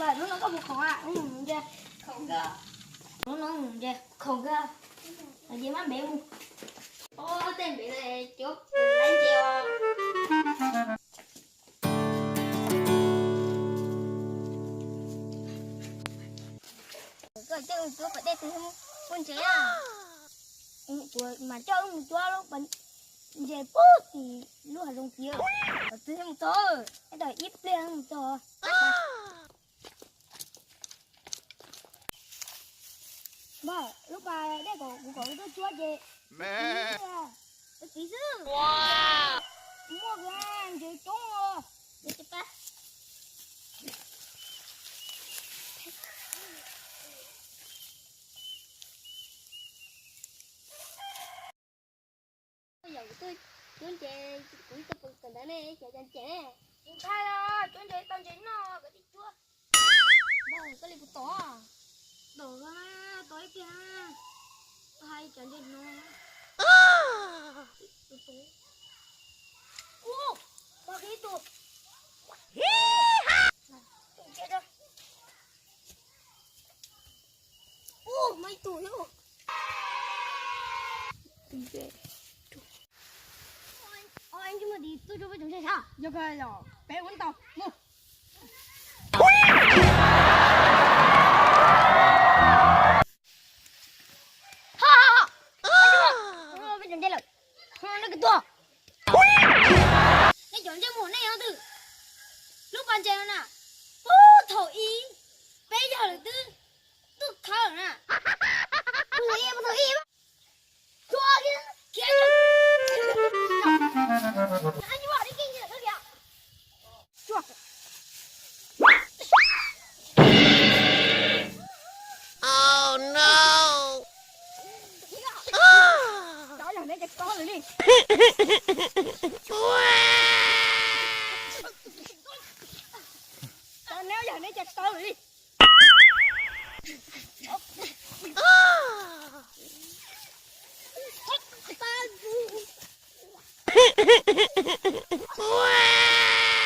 và nó có một con à, chưa? Không cơ. Nó chưa? Không cơ. Là gì má béo. Ô, tên bị này chút đánh chiều. Cái chân chúa phải đây thì con trẻ à. Mà cho ông chúa lúc bệnh về bút thì lúc là lông kia. Ở từ thêm một tơ. Cái đời ít lên một tơ. Bà, lúc bà đây có cái chúa gì? Mẹ. Cái kỹ sư. Wow. Mua gan chị trúng rồi. Để chị ba. Bây giờ tôi chuyến trẻ cũng tập cần đã nè, chạy chạy trẻ. Chúng ta đó, chuyến trẻ tao chính nó, cái gì chúa. Bà, cái này của tổ à? Đổ ra mà, tối kìa. Hai chạy chạy nó. Ô, bà khí tụt. Chết rồi. Ô, mấy tuổi rồi. Anh chúng mà đi tôi cho với chúng chơi sao? Giờ cái là bé quấn tàu. Mua. Ha. Anh chúng mà với chúng chơi rồi. Nó cái tua. Cái chúng chơi muốn này không từ. Lúc bạn chơi nè. Ô thầu ý. Bây giờ là tôi khá rồi nè. Thầu ý. Chua kia. Kia. Anh đi bỏ đi kinh kìa, kìa. Chua. Oh no. Đó là để cho con rồi đi. Nếu giờ để cho con rồi đi. Wow.